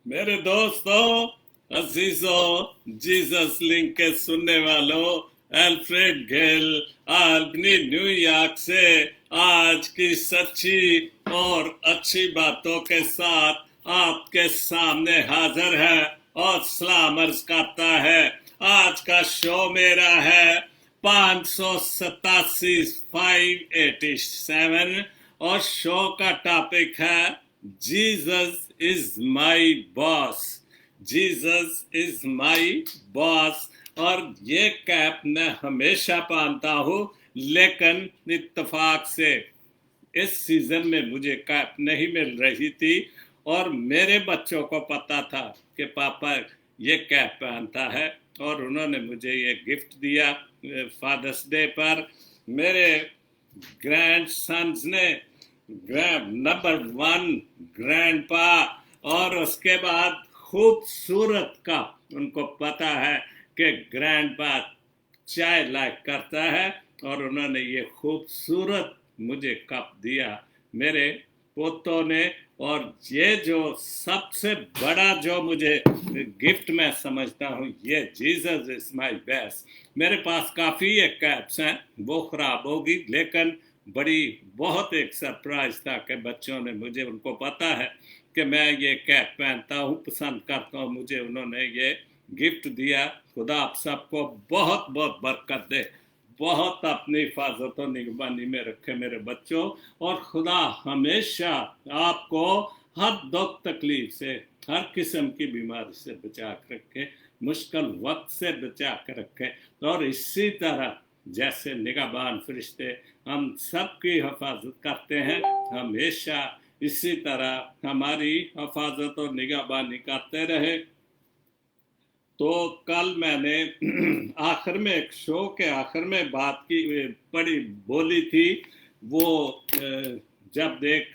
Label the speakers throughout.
Speaker 1: मेरे दोस्तों, अजीजों, Jesus link के सुनने वालों, एल्फ्रेड गेल albany न्यूयॉर्क से आज की सच्ची और अच्छी बातों के साथ आपके सामने हाजिर है और सलाम अर्ज करता है। आज का शो मेरा है 587 587 और शो का टॉपिक है Jesus is my boss. Jesus is my boss. और ये कैप मैं हमेशा पहनता हूँ, लेकिन इत्तेफाक से इस सीजन में मुझे कैप नहीं मिल रही थी और मेरे बच्चों को पता था कि पापा ये कैप पहनता है और उन्होंने मुझे ये गिफ्ट दिया फादर्स डे पर। मेरे ग्रैंड सन्स ने नंबर 1 ग्रैंड पा और उसके बाद खूबसूरत का उनको पता है कि ग्रैंड पा चाय लाइक करता है और उन्होंने ये खूबसूरत मुझे कप दिया मेरे पोतों ने। और ये जो सबसे बड़ा जो मुझे गिफ्ट मैं समझता हूँ, ये जीसस इज माय बेस्ट। मेरे पास काफ़ी ये कैप्स हैं, वो ख़राब होगी, लेकिन बड़ी बहुत एक सरप्राइज था कि बच्चों ने मुझे, उनको पता है कि मैं ये कैप पहनता हूँ, पसंद करता हूँ, मुझे उन्होंने ये गिफ्ट दिया। खुदा आप सबको बहुत बहुत बरकत दे, बहुत अपनी हिफाजत और निगरानी में रखे मेरे बच्चों। और खुदा हमेशा आपको हर दुख तकलीफ से, हर किस्म की बीमारी से बचा कर रखे, मुश्किल वक्त से बचा कर रखे। और इसी तरह जैसे निगहबान फरिश्ते हम सबकी हिफाजत करते हैं, हमेशा इसी तरह हमारी हिफाजत और निगहबानी करते रहे। तो कल मैंने आखिर में, एक शो के आखिर में बात की, बड़ी बोली थी वो, जब देख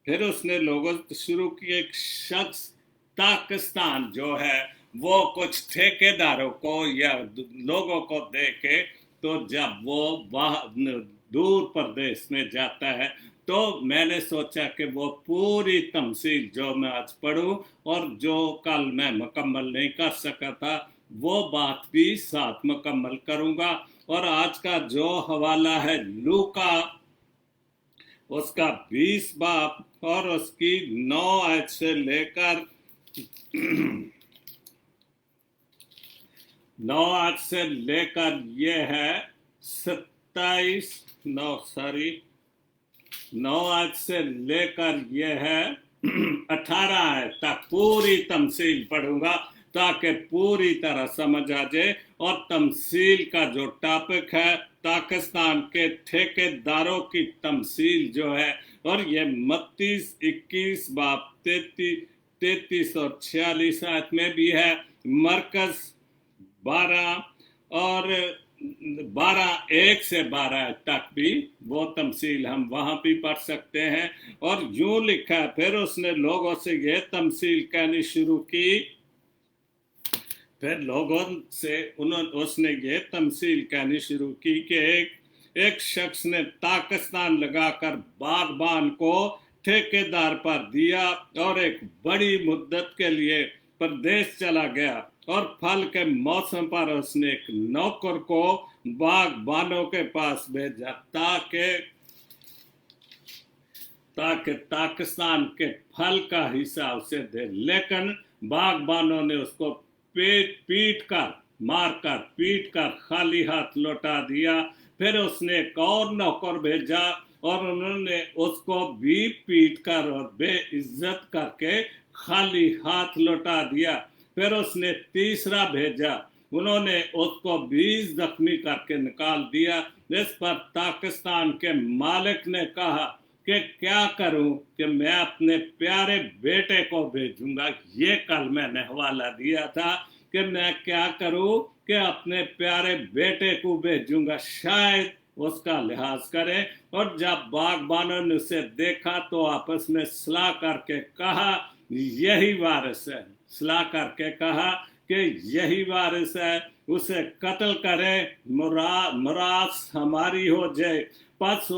Speaker 1: फिर उसने लोगों शुरू की, एक शख्स पाकिस्तान जो है वो कुछ ठेकेदारों को या लोगों को दे के, तो जब वो दूर प्रदेश में जाता है तो मैंने सोचा कि वो पूरी तमसील जो मैं आज पढ़ूं और जो कल मैं मुकम्मल नहीं कर सका था, वो बात भी साथ मुकम्मल करूंगा। और आज का जो हवाला है लूका उसका 20 बाब और उसकी 9 आयत से लेकर 9 आयत से लेकर ये है 27 9 आयत से लेकर ये है 18 आयत तक पूरी तमसील पढ़ूंगा ताकि पूरी तरह समझ आ जाए। और तमसील का जो टॉपिक है, पाकिस्तान के ठेकेदारों की तमसील जो है, और ये मत्ती 21 बाब 33 और 46 आयत में भी है, मरकज 12 और 1 से 12 तक भी वो तमसील हम वहां भी पढ़ सकते हैं। और यूं लिखा है, फिर उसने लोगों से ये तमसील कहनी शुरू की, फिर लोगों से उसने ये तमसील कहनी शुरू की कि एक शख्स ने पाकिस्तान लगाकर बागबान को ठेकेदार पर दिया और एक बड़ी मुद्दत के लिए प्रदेश चला गया। और फल के मौसम पर उसने एक नौकर को बागबानों के पास भेजा ताकि पाकिस्तान के फल का हिस्सा उसे दे, लेकिन बागबानों ने उसको पीट कर खाली हाथ लौटा दिया। फिर उसने एक और नौकर भेजा और उन्होंने उसको भी पीट कर और बेइज्जत करके खाली हाथ लौटा दिया। फिर उसने तीसरा भेजा, उन्होंने उसको 20 जख्मी करके निकाल दिया। इस पर पाकिस्तान के मालिक ने कहा कि क्या करूं कि मैं अपने प्यारे बेटे को भेजूंगा। ये कल मैंने हवाला दिया था कि मैं क्या करूं कि अपने प्यारे बेटे को भेजूंगा, शायद उसका लिहाज करे। और जब बागबानों ने उसे देखा तो आपस में सलाह करके कहा यही वारिस है, सलाह करके कहा कि यही वारिस है, उसे कत्ल करे, मुरास हमारी हो जाए। बस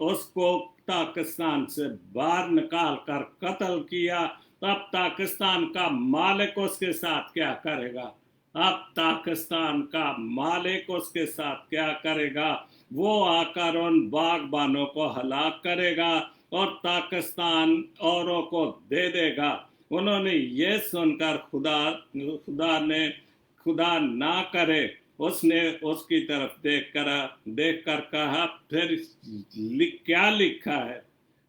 Speaker 1: उसको पाकिस्तान से बाहर निकाल कर कत्ल किया अब पाकिस्तान का मालिक उसके साथ क्या करेगा? अब पाकिस्तान का मालिक उसके साथ क्या करेगा? वो आकर उन बागबानों को हलाक करेगा और पाकिस्तान औरों को दे देगा। उन्होंने ये सुनकर खुदा ना करे, उसने उसकी तरफ देखकर कहा, फिर क्या लिखा है?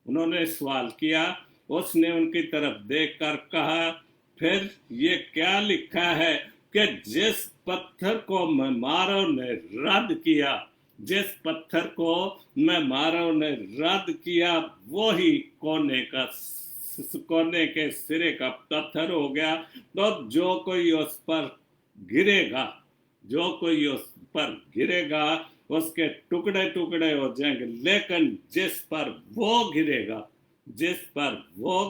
Speaker 1: उन्होंने सवाल किया। उसने उनकी तरफ देखकर कहा, फिर ये क्या लिखा है कि जिस पत्थर को मेमारों ने रद्द किया, जिस पत्थर को मेमारों ने रद्द किया, वो ही कोने के सिरे का पत्थर हो गया। तो जो कोई उस पर गिरेगा उसके टुकड़े टुकड़े हो जाएंगे, लेकिन जिस पर वो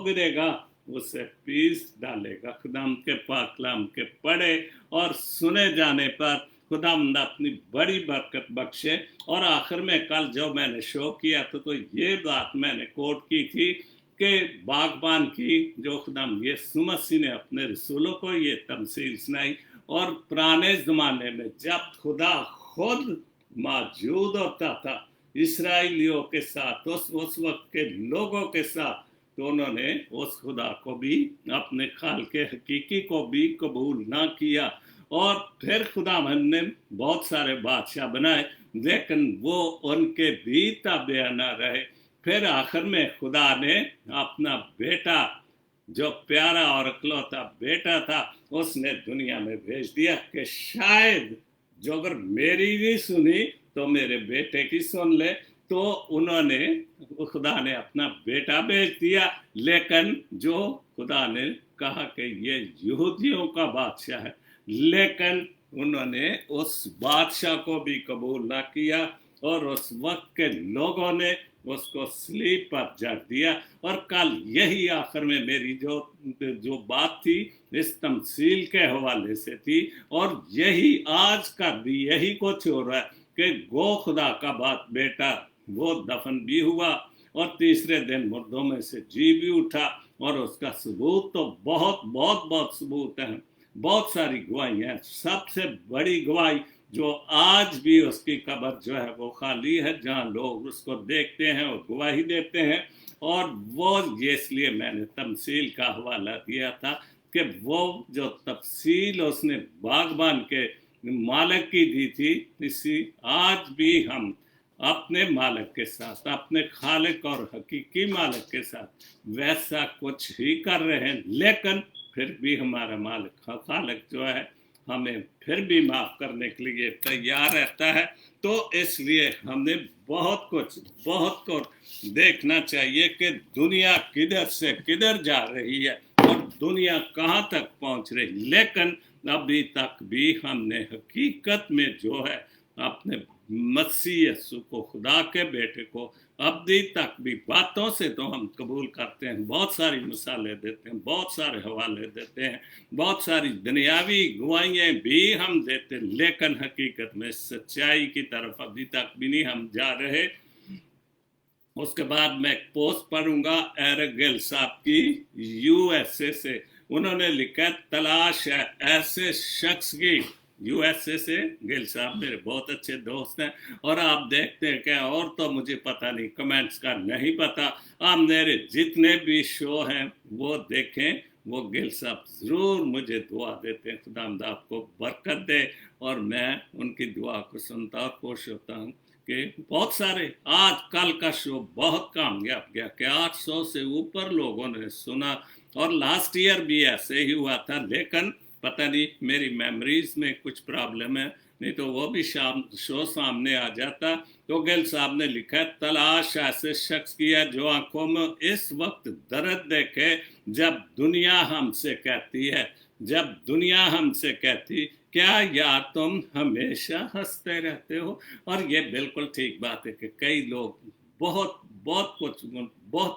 Speaker 1: गिरेगा उसे पीस डालेगा। खुदाम के पाक कलाम के पढ़े और सुने जाने पर खुदावंद अपनी बड़ी बरकत बख्शे। और आखिर में कल जो मैंने शो किया तो ये बात मैंने कोट की थी कि बागबान की जो खुदाम यीशु मसीह ने अपने रसूलों को ये तमसील सुनाई। और पुराने ज़माने में जब खुदा खुद मौजूद होता था इसराइलियों के साथ, उस वक्त के लोगों के साथ, तो उन्होंने उस खुदा को भी, अपने खाल के हकीकी को भी कबूल ना किया। और फिर खुदा ने बहुत सारे बादशाह बनाए, लेकिन वो उनके भी ताबे ना रहे। फिर आखिर में खुदा ने अपना बेटा, जो प्यारा और इकलौता बेटा था, उसने दुनिया में भेज दिया कि शायद जो अगर मेरी नहीं सुनी तो मेरे बेटे की सुन ले। तो उन्होंने, खुदा ने अपना बेटा भेज दिया, लेकिन जो खुदा ने कहा कि ये यहूदियों का बादशाह है, लेकिन उन्होंने उस बादशाह को भी कबूल ना किया और उस वक्त के लोगों ने उसको स्लीप पर जड़ दिया। और कल यही आखिर में मेरी जो बात थी इस तमसील के हवाले से थी, और यही आज का भी यही कुछ हो रहा है कि गो खुदा का बात बेटा वो दफन भी हुआ और तीसरे दिन मुर्दों में से जी भी उठा। और उसका सबूत तो बहुत सबूत है, बहुत सारी गवाहियां हैं। सबसे बड़ी गवाही जो आज भी उसकी कब्र जो है वो खाली है, जहां लोग उसको देखते हैं और गवाही देते हैं। और वो ये इसलिए मैंने तमसील का हवाला दिया था कि वो जो तफसील उसने बागबान के मालिक की दी थी, इसी आज भी हम अपने मालिक के साथ, अपने खालिक और हकीकी मालिक के साथ वैसा कुछ ही कर रहे हैं, लेकिन फिर भी हमारा मालिक खालिक जो है हमें फिर भी माफ करने के लिए तैयार रहता है। तो इसलिए हमने बहुत कुछ देखना चाहिए कि दुनिया किधर से किधर जा रही है और दुनिया कहाँ तक पहुँच रही। लेकिन अभी तक भी हमने हकीकत में जो है अपने मसीह यीशु को, खुदा के बेटे को, अभी तक भी बातों से तो हम कबूल करते हैं, बहुत सारी मिसालें देते हैं, बहुत सारे हवाले देते हैं, बहुत सारी दुनियावी गवाहियाँ भी हम देते हैं, लेकिन हकीकत में सच्चाई की तरफ अभी तक भी नहीं हम जा रहे। उसके बाद मैं एक पोस्ट पढ़ूंगा एरिक गिल साहब की यूएसए से। उन्होंने लिखा, तलाश है ऐसे शख्स की, यूएसए से गिल साहब मेरे बहुत अच्छे दोस्त हैं। और आप देखते हैं क्या, और तो मुझे पता नहीं, कमेंट्स का नहीं पता, आप मेरे जितने भी शो हैं वो देखें। वो गिल साहब ज़रूर मुझे दुआ देते हैं, खुदावंद आपको बरकत दे। और मैं उनकी दुआ को सुनता और खुश होता हूँ कि बहुत सारे, आज कल का शो बहुत कामयाब गया कि 800 से ऊपर लोगों ने सुना। और लास्ट ईयर भी ऐसे ही हुआ था, लेकिन पता नहीं मेरी मेमोरीज में कुछ प्रॉब्लम है, नहीं तो वो भी शो सामने आ जाता। तो गिल साहब ने लिखा, तलाश ऐसे शख्स की है जो आंखों में इस वक्त दर्द देखे जब दुनिया हमसे कहती क्या यार तुम हमेशा हंसते रहते हो। और ये बिल्कुल ठीक बात है कि कई लोग बहुत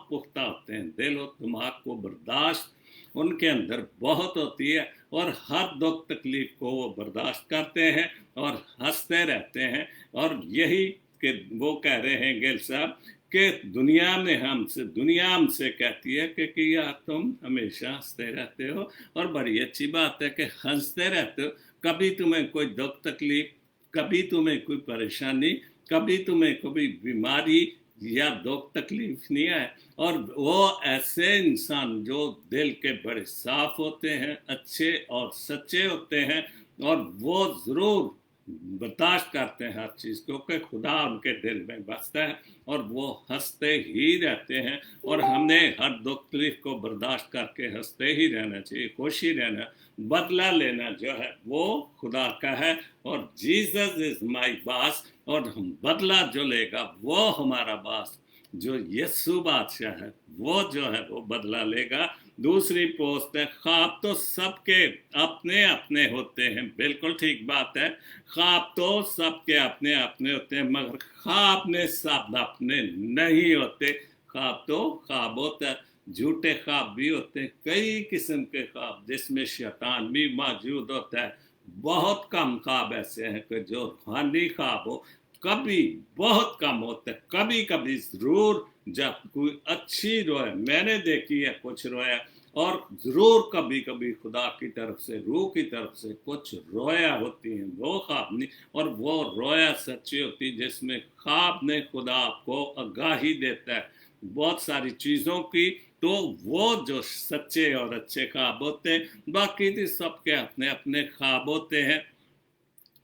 Speaker 1: पुख्ता होते हैं, दिल और दिमाग को बर्दाश्त उनके अंदर बहुत होती है, और हर दुख तकलीफ को वो बर्दाश्त करते हैं और हंसते रहते हैं। और यही कि वो कह रहे हैं गिल साहब کہ दुनिया हमसे कहती है कि यार तुम हमेशा हंसते रहते हो, और बड़ी अच्छी बात है कि हंसते रहते हो, कभी तुम्हें कोई दुख तकलीफ, कभी तुम्हें कोई परेशानी, कभी तुम्हें कोई बीमारी या दुख तकलीफ नहीं आए। और वो ऐसे इंसान जो दिल के बड़े साफ होते हैं, अच्छे और सच्चे होते हैं, और वो ज़रूर बर्दाश्त करते हैं हर चीज़ को, कि खुदा उनके दिल में बसता है, और वो हंसते ही रहते हैं। और हमने हर दुख तकलीफ को बर्दाश्त करके हंसते ही रहना चाहिए, खुश ही रहना। बदला लेना जो है वो खुदा का है, और जीसस इज माई बॉस, और हम बदला जो लेगा वो हमारा बॉस जो यीशु बादशाह है, वो जो है वो बदला लेगा। दूसरी पोस्ट है, ख्वाब तो सबके अपने अपने होते हैं। बिल्कुल ठीक बात है, ख्वाब तो सबके अपने अपने होते हैं, मगर ख्वाब में सब अपने नहीं होते। ख्वाब तो ख्वाब होता है, झूठे ख्वाब भी होते हैं, कई किस्म के ख्वाब जिसमें शैतान भी मौजूद होता है। बहुत कम ख्वाब ऐसे हैं कि जो रूहानी ख्वाब हो, कभी बहुत कम होता है। कभी कभी जरूर जब कोई अच्छी रोया, मैंने देखी है कुछ रोया, और जरूर कभी कभी खुदा की तरफ से, रूह की तरफ से कुछ रोया होती है, वो ख्वाब नहीं, और वो रोया सच्ची होती जिसमें ख्वाब ने खुदा आपको आगाही देता है बहुत सारी चीज़ों की। तो वो जो सच्चे और अच्छे ख्वाब होते हैं, बाकी तो सबके अपने अपने ख्वाब होते हैं।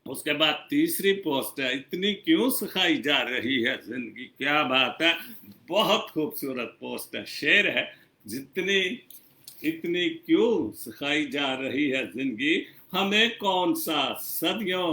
Speaker 1: उसके बाद तीसरी पोस्ट है, इतनी क्यों सिखाई जा रही है जिंदगी, क्या बात है, बहुत खूबसूरत पोस्ट है, शेर है, जितनी इतनी क्यों सिखाई जा रही है जिंदगी, हमें कौन सा सदियों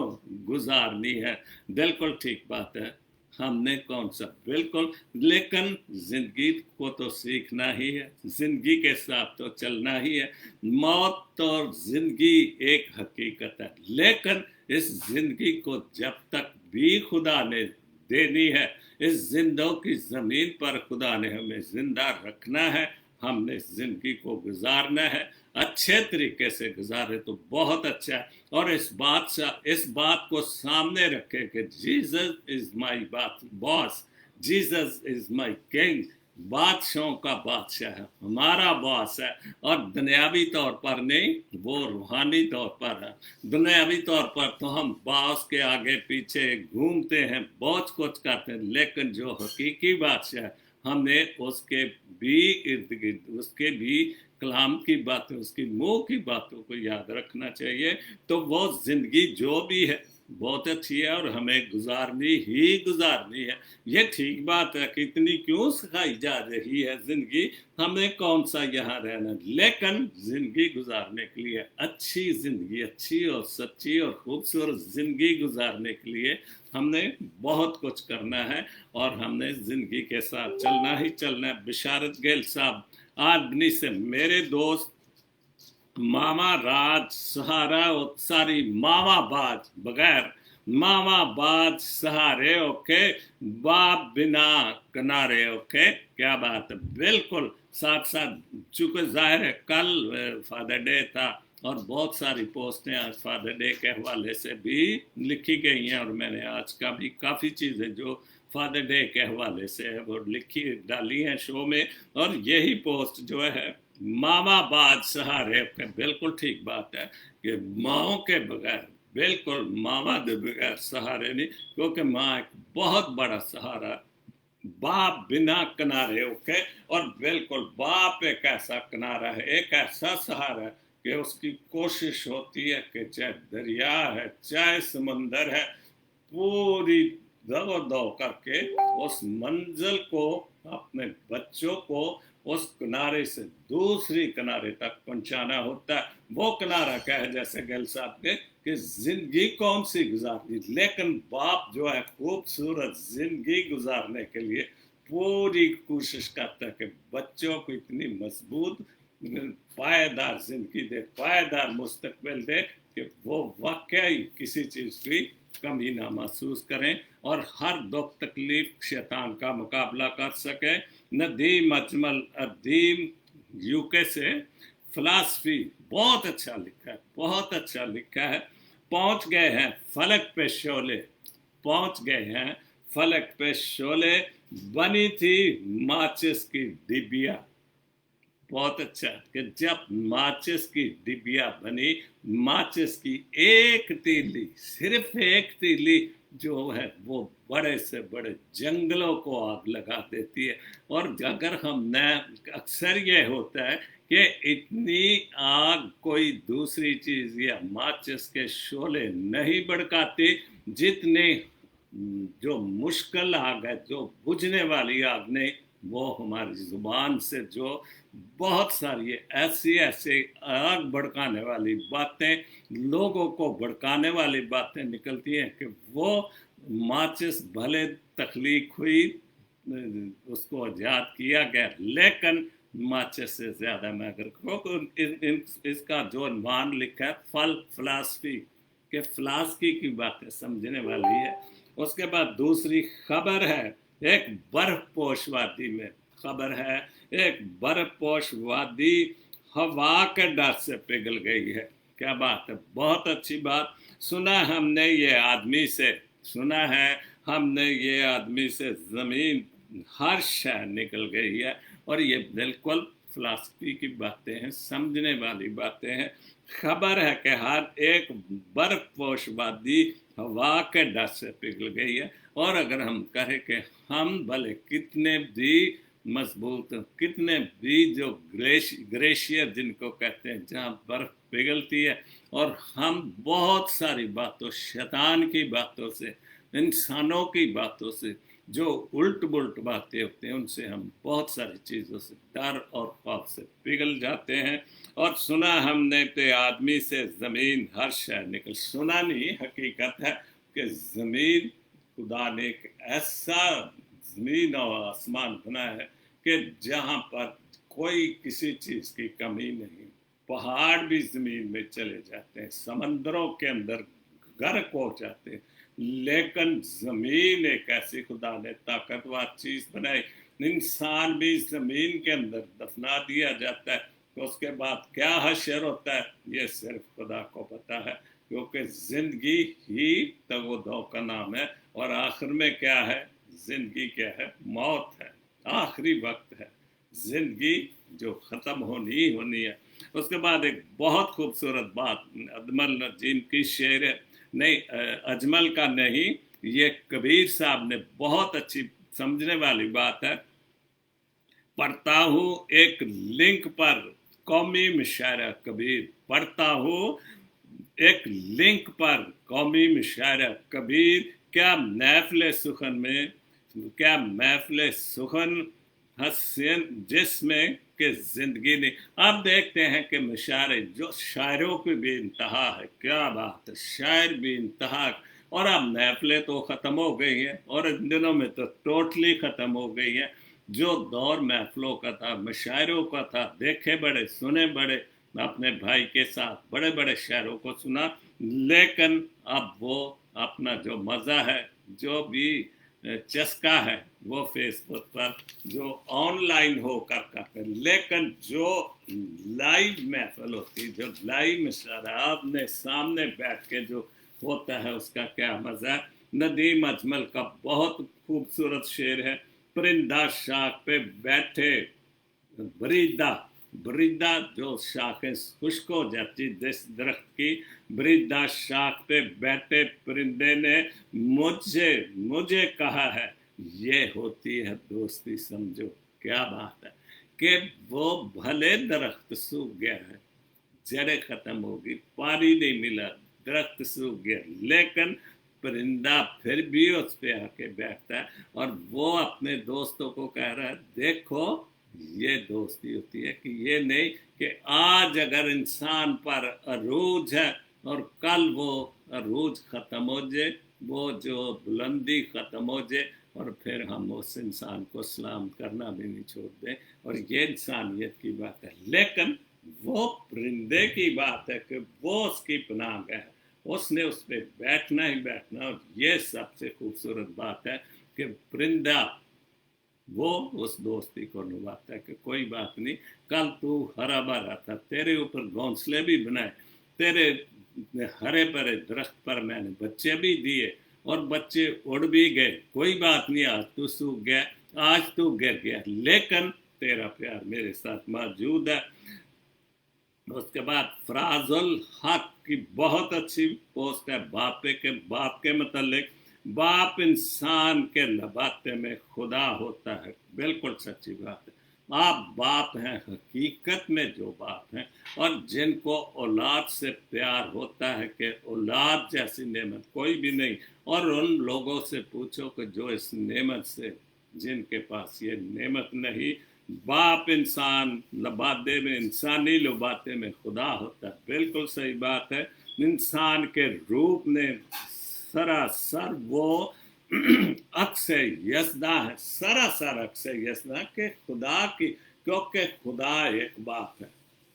Speaker 1: गुजारनी है। बिल्कुल ठीक बात है, हमने कौन सा, बिल्कुल, लेकिन जिंदगी को तो सीखना ही है, जिंदगी के साथ तो चलना ही है। मौत और जिंदगी एक हकीकत है, लेकिन इस जिंदगी को जब तक भी खुदा ने देनी है, इस जिंदों की जमीन पर खुदा ने हमें जिंदा रखना है, हमने जिंदगी को गुजारना है, अच्छे तरीके से गुजारे तो बहुत अच्छा है। और इस बात को सामने रखे कि Jesus is my boss, Jesus is my king, बादशाहों का बादशाह है, हमारा बॉस है, और दुनियावी तौर पर नहीं, वो रूहानी तौर पर है। दुनियावी तौर पर तो हम बॉस के आगे पीछे घूमते हैं, बहुत कुछ करते हैं, लेकिन जो हकीकी बादशाह है, हमने उसके भी इर्द गिर्द, उसके भी कलाम की बातें, उसकी मुंह की बातों को याद रखना चाहिए। तो वो जिंदगी जो भी है बहुत अच्छी है, और हमें गुजारनी है। ये ठीक बात है कि इतनी क्यों सिखाई जा रही है जिंदगी, हमें कौन सा यहाँ रहना, लेकिन जिंदगी गुजारने के लिए, अच्छी जिंदगी, अच्छी और सच्ची और खूबसूरत जिंदगी गुजारने के लिए हमने बहुत कुछ करना है, और हमने जिंदगी के साथ चलना ही चलना है। बिशारत गेल साहब आदमी से, मेरे दोस्त, मामा राज सहारा, सारी मामा बाज बगैर, मामा बाज सहारे, ओके, बाप बिना किनारे, ओके, क्या बात है, बिल्कुल। साथ साथ चूंकि जाहिर है कल फादर डे था, और बहुत सारी पोस्टें आज फादर डे के हवाले से भी लिखी गई हैं, और मैंने आज का भी काफ़ी चीज़ें जो फादर डे के हवाले से है वो डाली हैं शो में। और यही पोस्ट जो है, मामा बाज सहारे, बिल्कुल ठीक बात है कि माओ के बगैर, बिल्कुल मामा के बगैर सहारे नहीं, क्योंकि माँ एक बहुत बड़ा सहारा, बाप बिना किनारे, ओके, और बिल्कुल बाप एक ऐसा किनारा है, एक ऐसा सहारा है कि उसकी कोशिश होती है कि चाहे दरिया है, चाहे समंदर है, पूरी दो दो करके उस मंजिल को, अपने बच्चों को उस किनारे से दूसरी किनारे तक पहुंचाना होता है। वो किनारा क्या है, जैसे गैल साहब के, कि जिंदगी कौन सी गुजारनी, लेकिन बाप जो है खूबसूरत जिंदगी गुजारने के लिए पूरी कोशिश करता है कि बच्चों को इतनी मजबूत पायदार जिंदगी दे, पायदार मुस्तकबिल दे, कि वो वाकई किसी चीज़ की कमी ना महसूस करें, और हर दुख तकलीफ शैतान का मुकाबला कर सकें। नदीम अजमल अदीम यूके से फिलासफी बहुत अच्छा लिखा है, बहुत अच्छा लिखा है। पहुंच गए हैं फलक पे शोले, पहुंच गए हैं फलक पे शोले, बनी थी माचिस की डिबिया। बहुत अच्छा कि जब माचिस की डिबिया बनी, माचिस की एक तीली, सिर्फ एक तीली जो है वो बड़े से बड़े जंगलों को आग लगा देती है। और अगर हमने, अक्सर ये होता है कि इतनी आग कोई दूसरी चीज या माचिस के शोले नहीं भड़काती जितनी जो मुश्किल आग है, जो बुझने वाली आग नहीं, वो हमारी जुबान से जो बहुत सारी ऐसी ऐसी आग भड़काने वाली बातें, लोगों को भड़काने वाली बातें निकलती हैं कि वो माचिस भले तख्लीक हुई, उसको ईजाद किया गया, लेकिन माचिस से ज्यादा मैं अगर कहूँ तो इसका जो अनवान लिखा है फल फिलासफी के फिलासफी की बातें समझने वाली है। उसके बाद दूसरी खबर है, एक बर्फपोश वादी में खबर है, एक बर्फपोश वादी हवा के डर से पिघल गई है। क्या बात है, बहुत अच्छी बात। सुना हमने ये आदमी से, सुना है हमने ये आदमी से जमीन हर शय निकल गई है। और ये बिल्कुल फिलासफी की बातें हैं, समझने वाली बातें हैं। खबर है कि हर एक बर्फपोश वादी हवा के डर से पिघल गई है। और अगर हम कहें कि हम भले कितने भी मजबूत, कितने भी जो ग्लेशियर जिनको कहते हैं, जहाँ बर्फ पिघलती है, और हम बहुत सारी बातों, शैतान की बातों से, इंसानों की बातों से, जो उल्ट बुल्ट बातें होती हैं, उनसे हम बहुत सारी चीज़ों से डर और खौफ से पिघल जाते हैं। और सुना हमने ते आदमी से ज़मीन हर शय निकल, सुना नहीं, हकीकत है कि ज़मीन, खुदा ने एक ऐसा ज़मीन और आसमान बनाया है कि जहाँ पर कोई किसी चीज़ की कमी नहीं। पहाड़ भी ज़मीन में चले जाते हैं, समंदरों के अंदर गर्क हो जाते हैं, लेकिन ज़मीन एक ऐसी खुदा ने ताकतवर चीज़ बनाई। इंसान भी ज़मीन के अंदर दफना दिया जाता है, तो उसके बाद क्या हशर होता है ये सिर्फ खुदा को पता है, क्योंकि जिंदगी ही तगोदो का नाम है। और आखिर में क्या है, जिंदगी क्या है, मौत है, आखिरी वक्त है, जिंदगी जो ख़त्म होनी ही होनी है। उसके बाद एक बहुत खूबसूरत बात अजमल नजीम की शेर है, नहीं अजमल का नहीं, ये कबीर साहब ने बहुत अच्छी समझने वाली बात है। पढ़ता हूँ एक लिंक पर कौमी मुशायरा कबीर, पढ़ता हूँ एक लिंक पर कौमी मुशायरा कबीर, क्या महफिल सुखन में, क्या महफिल सुखन हसन जिसमें कि जिंदगी ने। अब देखते हैं कि मुशायरे जो शायरों की भी इंतहा है, क्या बात है, शायर भी इंतहा। और अब महफिलें तो ख़त्म हो गई हैं, और इन दिनों में तो टोटली ख़त्म हो गई हैं। जो दौर महफिलों का था, मुशायरों का था, देखे बड़े सुने बड़े, अपने भाई के साथ बड़े बड़े शायरों को सुना, लेकिन अब वो अपना जो मज़ा है, जो भी चस्का है, वो फेसबुक पर जो ऑनलाइन होकर करते हैं। लेकिन जो लाइव महफिल होती, जो लाइव मुशायरा आपने सामने बैठ के जो होता है, उसका क्या मज़ा। नदीम अजमल का बहुत खूबसूरत शेर है, परिंदा शाख पे बैठे बरीदा, बरीदा जो शाखें खुश्क हो जाती दरख्त की, बरीदा शाख पे बैठे परिंदे ने मुझे मुझे कहा है, ये होती है दोस्ती समझो। क्या बात है कि वो भले दरख्त सूख गया है, जड़ें खत्म होगी, पानी नहीं मिला, दरख्त सूख गया, लेकिन परिंदा फिर भी उस पे आके बैठता है, और वो अपने दोस्तों को कह रहा है, देखो ये दोस्ती होती है कि ये नहीं कि आज अगर इंसान पर अरूज है और कल वो अरूज ख़त्म हो जाए, वो जो बुलंदी ख़त्म हो जाए, और फिर हम उस इंसान को सलाम करना भी नहीं छोड़ दें। और ये इंसानियत की बात है। लेकिन वो परिंदे की बात है कि वो उसकी पनाह है, उसने उस पर बैठना ही बैठना। और ये सबसे खूबसूरत बात है कि परिंदा वो उस दोस्ती को निभाता है कि कोई बात नहीं, कल तू हरा भरा था, तेरे ऊपर घोंसले भी बनाए, तेरे हरे भरे दरख्त पर मैंने बच्चे भी दिए, और बच्चे उड़ भी गए, कोई बात नहीं, आज तू सूख गया, आज तू गिर गया लेकिन तेरा प्यार मेरे साथ मौजूद है। उसके बाद फराजुल हक की बहुत अच्छी पोस्ट है बाप के मतलब। बाप इंसान के लबाते में खुदा होता है, बिल्कुल सच्ची बात है। आप बाप हैं हकीकत में, जो बाप हैं और जिनको औलाद से प्यार होता है कि औलाद जैसी नेमत कोई भी नहीं। और उन लोगों से पूछो कि जो इस नेमत से, जिनके पास ये नेमत नहीं, बाप इंसान लबादे में, इंसानी लबादे में खुदा होता है, बिल्कुल सही बात है। इंसान के रूप में सरासर वो अक्स यस्दा है, सरासर अक्स यस्दा के खुदा की, क्योंकि खुदा एक बाप है,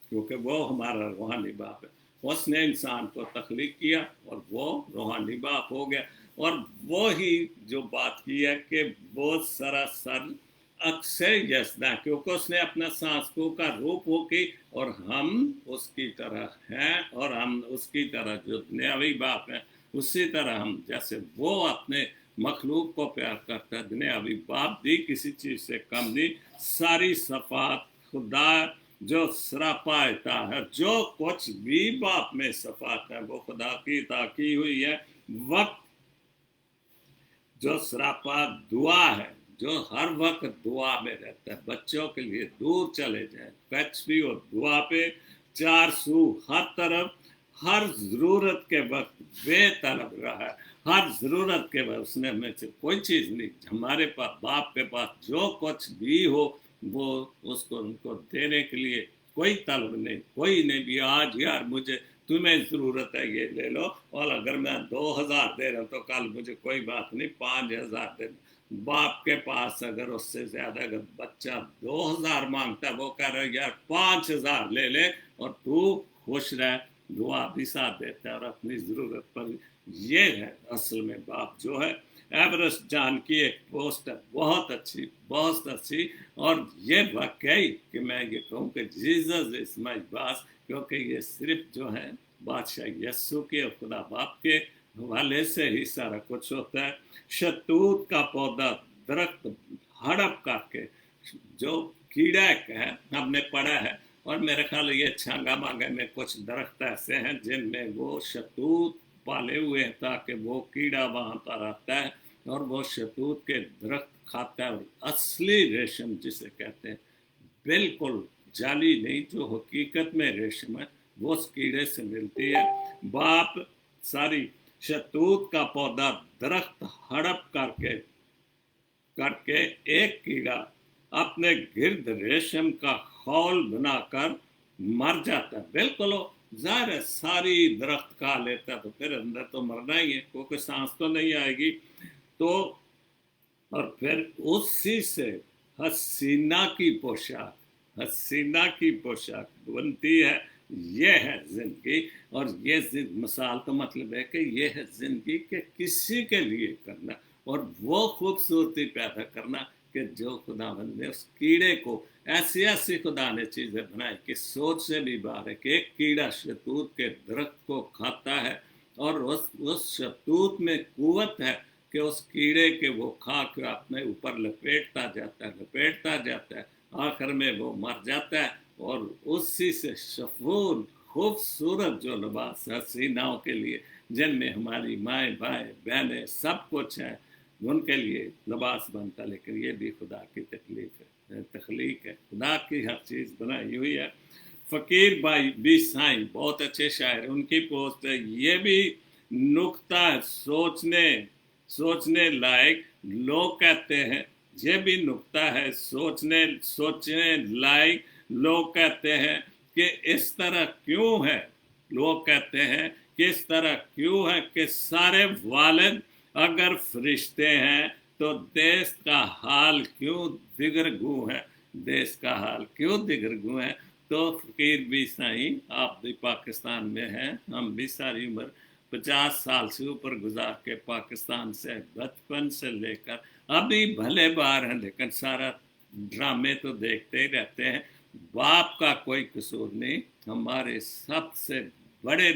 Speaker 1: क्योंकि वो हमारा रूहानी बाप है। उसने इंसान को तख्लीक किया और वो रूहानी बाप हो गया। और वो ही जो बात की है कि वो सरासर अक्से यस्दा, क्योंकि उसने अपना सांसों का रूप हो की, और हम उसकी तरह हैं, और हम उसकी तरह जो दुनियावी बाप हैं उसी तरह हम, जैसे वो अपने मखलूक को प्यार करता है, दुनियावी बाप भी किसी चीज़ से कम नहीं। सारी सफ़ात खुदा जो सरापाता है, जो कुछ भी बाप में सफ़ात है वो खुदा की ताकी हुई है। वक्त जो सरापा दुआ है, जो हर वक्त दुआ में रहता है, बच्चों के लिए दूर चले जाए, कच भी और दुआ पे, चार सू हर तरफ, हर ज़रूरत के वक्त बेतलब रहा है। हर ज़रूरत के वक्त उसने में से कोई चीज़ नहीं, हमारे पास बाप के पास जो कुछ भी हो वो उसको उनको देने के लिए कोई तलब नहीं, कोई नहीं भी आज यार मुझे तुम्हें ज़रूरत है ये ले लो, और अगर मैं 2000 दे रहा हूँ तो कल मुझे कोई बात नहीं 5000 दे। बाप के पास अगर उससे ज़्यादा अगर बच्चा 2000 मांगता है, वो कह रहा है यार 5000 ले ले और तू खुश रह, दुआ भी साथ देता है और अपनी ज़रूरत पर। ये है असल में बाप जो है। एवरेस्ट जान की एक पोस्ट है बहुत अच्छी, बहुत अच्छी। और ये वाकई कि मैं ये कहूँ कि जीसस इज माय बॉस, क्योंकि ये सिर्फ जो है बादशाह यस्सु के और खुदा बाप के हवाले से ही सारा कुछ होता है। शतूत का पौधा दरख्त हड़प करके, जो कीड़ा है हमने पढ़ा है, और मेरे ख्याल ये छांगा मांगे में कुछ दरख्त ऐसे हैं जिनमें वो शतूत पाले हुए हैं ताकि वो कीड़ा वहाँ पर आता है और वो शतूत के दरख्त खाता है। और असली रेशम जिसे कहते हैं, बिल्कुल जाली नहीं, जो हकीकत में रेशम है वो उस कीड़े से मिलती है। बाप सारी शतूत का पौधा दरख्त हड़प करके एक कीड़ा अपने गिर्द रेशम का खौल बनाकर मर जाता है। बिल्कुल ज़ाहिर है सारी दरख्त खा लेता तो फिर अंदर तो मरना ही है, क्योंकि सांस तो नहीं आएगी। तो और फिर उसी से हसीना की पोशाक, हसीना की पोशाक बनती है। ये है जिंदगी। और ये मिसाल तो मतलब है कि ये है जिंदगी के किसी के लिए करना और वो खूबसूरती पैदा करना कि जो खुदावंद ने उस कीड़े को ऐसी ऐसी खुदा ने चीज़ें बनाई कि सोच से भी बाहर है कि एक कीड़ा शतूत के दरख्त को खाता है और उस शतूत में कुव्वत है कि उस कीड़े के वो खा के अपने ऊपर लपेटता जाता है, आखिर में वो मर जाता है। और उसी से सफून खूबसूरत जो लिबास हसीनाओं के लिए, जिनमें हमारी माएँ भाई बहनें सब कुछ है, उनके लिए लिबास बनता। लेकिन ये भी खुदा की तख्लीक है, खुदा की हर चीज़ बनाई हुई है। फ़कीर भाई बी साईं बहुत अच्छे शायर, उनकी पोस्ट है। ये भी नुक्ता है सोचने लायक। लोग कहते हैं, ये भी नुक्ता है सोचने लायक। लोग कहते हैं कि इस तरह क्यों है, लोग कहते हैं कि इस तरह क्यों है कि सारे वालिद अगर फरिश्ते हैं तो देश का हाल क्यों दिगरगू है, देश का हाल क्यों दिगरगू है। तो फ़कीर भी साईं आप भी पाकिस्तान में हैं, हम भी सारी उम्र 50 साल से ऊपर गुजार के पाकिस्तान से, बचपन से लेकर अभी भले बाहर हैं लेकिन सारा ड्रामे तो देखते ही रहते हैं। बाप का कोई कसूर नहीं, हमारे सबसे बड़े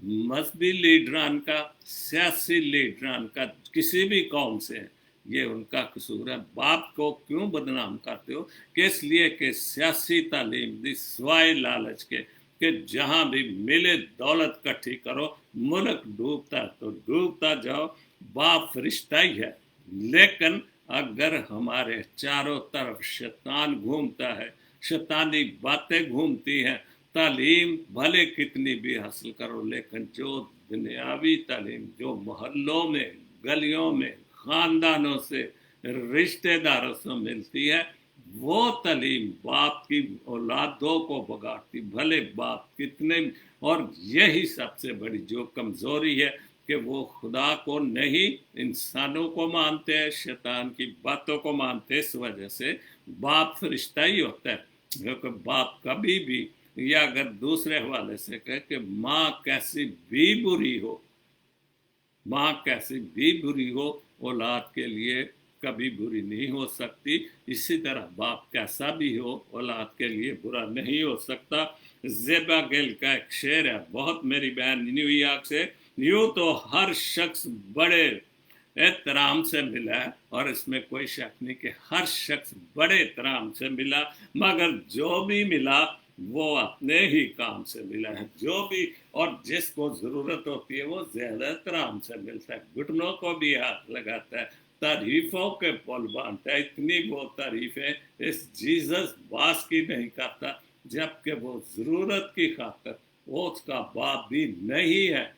Speaker 1: मजहबी लीडरान का, सियासी लीडरान का, किसी भी कौम से ये उनका कसूर है। बाप को क्यों बदनाम करते हो? कि इसलिए कि सियासी तालीम दी सिवाय लालच के कि जहाँ भी मिले दौलत इकट्ठी करो, मुल्क डूबता है तो डूबता जाओ, बाप फरिश्ता ही है। लेकिन अगर हमारे चारों तरफ शैतान घूमता है, शैतानी बातें घूमती हैं, तालीम भले कितनी भी हासिल करो, लेकिन जो दुनियावी तालीम जो मोहल्लों में, गलियों में, खानदानों से, रिश्तेदारों से मिलती है, वो तालीम बाप की औलादों को बगाड़ती, भले बाप कितने। और यही सबसे बड़ी जो कमजोरी है कि वो खुदा को नहीं, इंसानों को मानते हैं, शैतान की बातों को मानते हैं। इस वजह से बाप फरिश्ता ही होता है, क्योंकि बाप कभी भी, या अगर दूसरे हवाले से कहे कि माँ कैसी भी बुरी हो, माँ कैसी भी बुरी हो, औलाद के लिए कभी बुरी नहीं हो सकती। इसी तरह बाप कैसा भी हो, औलाद के लिए बुरा नहीं हो सकता। ज़ेबा गिल का एक शेर है, बहुत, मेरी बहन न्यूयॉर्क से, यूं तो हर शख्स बड़े एहतराम से मिला है, और इसमें कोई शक नहीं कि हर शख्स बड़े एहतराम से मिला, मगर जो भी मिला वो अपने ही काम से मिला है, जो भी, और जिसको ज़रूरत होती है वो ज़्यादा एहतराम से मिलता है, घुटनों को भी हाथ लगाता है, तारीफों के पुल बांधता है। इतनी वो तारीफें इस जीसस बास की नहीं करता, जबकि वो ज़रूरत की खातर वो उसका बाप भी नहीं है,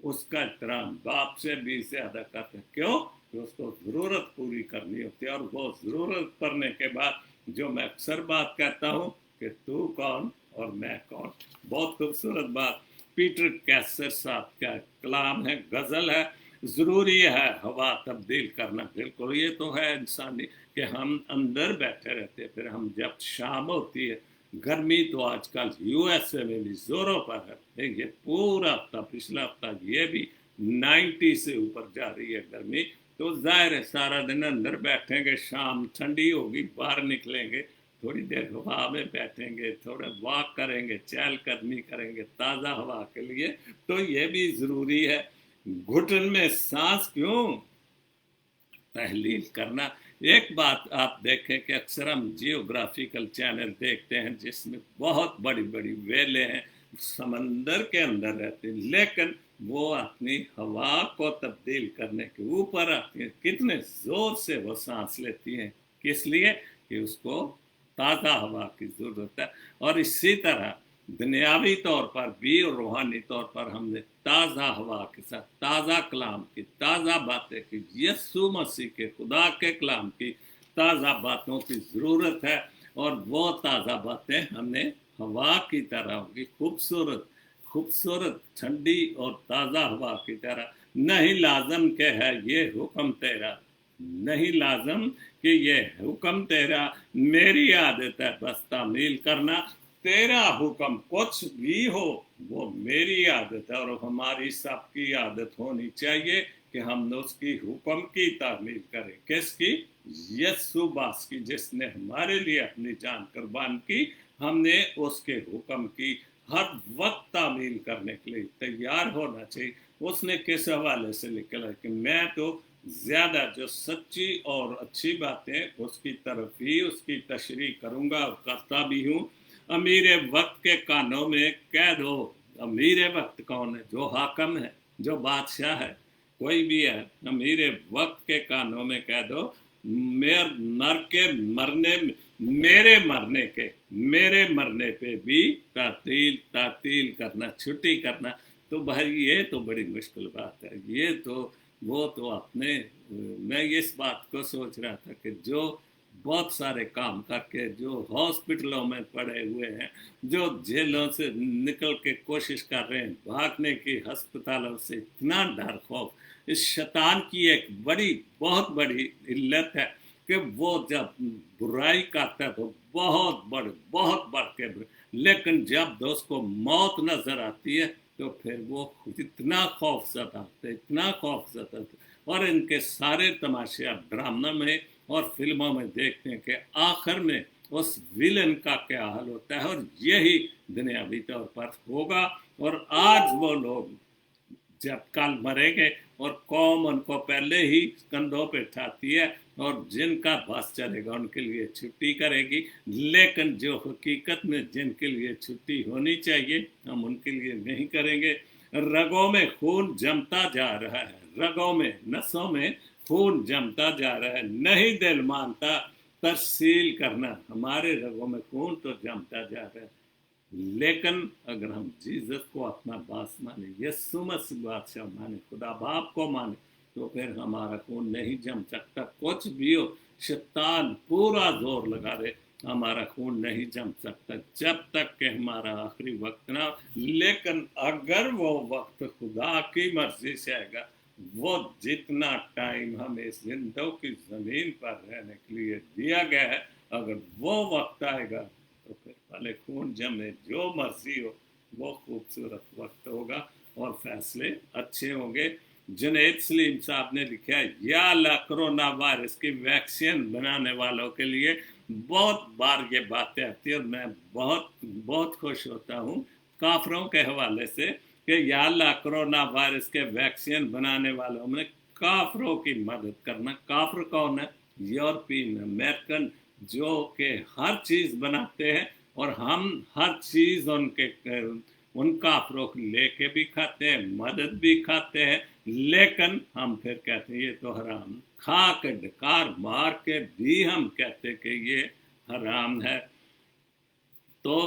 Speaker 1: उसका एहतराम बाप से भी ज्यादा करते। क्यों? कि उसको जरूरत पूरी करनी होती है, और वो जरूरत करने के बाद जो मैं अक्सर बात कहता हूँ कि तू कौन और मैं कौन। बहुत खूबसूरत बात, पीटर कैसर साहब का कलाम है, गजल है, जरूरी है हवा तब्दील करना। बिल्कुल ये तो है इंसानी कि हम अंदर बैठे रहते, फिर हम जब शाम होती है, गर्मी तो आजकल यूएसए में भी जोरों पर है, ये पूरा हफ्ता, पिछला हफ्ता ये भी 90 से ऊपर जा रही है गर्मी। तो जाहिर है सारा दिन अंदर बैठेंगे, शाम ठंडी होगी, बाहर निकलेंगे, थोड़ी देर हवा में बैठेंगे, थोड़ा वॉक करेंगे, चहलकदमी करेंगे ताज़ा हवा के लिए, तो ये भी ज़रूरी है। घुटन में सांस क्यों? तहलील करना। एक बात आप देखें कि अक्सर हम जियोग्राफिकल चैनल देखते हैं जिसमें बहुत बड़ी बड़ी वेलें हैं, समंदर के अंदर रहती हैं, लेकिन वो अपनी हवा को तब्दील करने के ऊपर आती हैं, कितने जोर से वो सांस लेती हैं, किस लिए? कि उसको ताज़ा हवा की ज़रूरत है। और इसी तरह दुनियावी तौर पर भी और रूहानी तौर पर हमने ताज़ा हवा के साथ ताज़ा कलाम की ताज़ा बातें की, यीशु मसीह के खुदा के कलाम की ताज़ा बातों की ज़रूरत है। और वो ताज़ा बातें हमने हवा की तरह होगी, खूबसूरत खूबसूरत ठंडी और ताज़ा हवा की तरह। नहीं लाजम के है ये हुक्म तेरा, नहीं लाजम कि ये हुक्म तेरा, मेरी आदत है बस तामील करना, तेरा हुक्म कुछ भी हो वो मेरी आदत है। और हमारी सबकी आदत होनी चाहिए कि हम उसकी हुक्म की तामील करें। किसकी? यीशु बास की, जिसने हमारे लिए अपनी जान कुर्बान की। हमने उसके हुक्म की हर वक्त तामील करने के लिए तैयार होना चाहिए। उसने किस हवाले से लिखा है कि मैं तो ज्यादा जो सच्ची और अच्छी बातें उसकी तरफ ही उसकी तशरीह करूंगा और करता भी हूँ। अमीर वक्त के कानों में कह दो, अमीर वक्त कौन है? जो हाकम है, जो बादशाह है, कोई भी है, अमीर वक्त के कानों में कह दो, मेरे मरने पे भी तातील करना, छुट्टी करना। तो भाई ये तो बड़ी मुश्किल बात है। ये तो वो तो अपने, मैं इस बात को सोच रहा था कि जो बहुत सारे काम करके जो हॉस्पिटलों में पड़े हुए हैं, जो जेलों से निकल के कोशिश कर रहे हैं भागने की, अस्पतालों से, इतना डर खौफ, इस शैतान की एक बड़ी बहुत बड़ी इल्लत है कि वो जब बुराई करता है तो बहुत बढ़ के, लेकिन जब दोस्त को मौत नजर आती है तो फिर वो इतना खौफ सताते, इतना खौफ सताते। और इनके सारे तमाशे आप ड्रामा में और फिल्मों में देखते हैं कि आखिर में उस विलन का क्या हाल होता है, और यही दुनियावी तौर पर होगा। और आज वो लोग जब कल मरेंगे और कौम उनको पहले ही कंधों पे उठाती है और जिनका बस चलेगा उनके लिए छुट्टी करेगी, लेकिन जो हकीकत में जिनके लिए छुट्टी होनी चाहिए हम उनके लिए नहीं करेंगे। रगों में खून जमता जा रहा है, रगों में नसों में खून जमता जा रहा है, नहीं दिल मानता तरसील करना। हमारे रगों में खून तो जमता जा रहा है, लेकिन अगर हम जीसस को अपना बास माने, यीशु मसीह बादशाह माने, खुदा बाप को माने, तो फिर हमारा खून नहीं जम सकता। कुछ भी हो, शैतान पूरा जोर लगा दे, हमारा खून नहीं जम सकता जब तक कि हमारा आखिरी वक्त ना। लेकिन अगर वो वक्त खुदा की मर्जी से आएगा, वो जितना टाइम हमें इस जिंदगी की जमीन पर रहने के लिए दिया गया है, अगर वो वक्त आएगा तो फिर भले खून जमे, जो मर्जी हो, वो खूबसूरत वक्त होगा और फैसले अच्छे होंगे। जुनैद सलीम साहब ने लिखा है, या अल्लाह कोरोना वायरस की वैक्सीन बनाने वालों के लिए बहुत बार ये बातें आती है और मैं बहुत बहुत खुश होता हूँ काफरों के हवाले से कि या अल्लाह कोरोना वायरस के वैक्सीन बनाने वालों में काफरों की मदद करना। काफर कौन है? यूरोपियन अमेरिकन, जो कि हर चीज बनाते हैं और हम हर चीज उन काफरों को लेके भी खाते हैं, मदद भी खाते हैं, लेकिन हम फिर कहते हैं ये तो हराम, खा के डकार मार के भी हम कहते कि ये हराम है। तो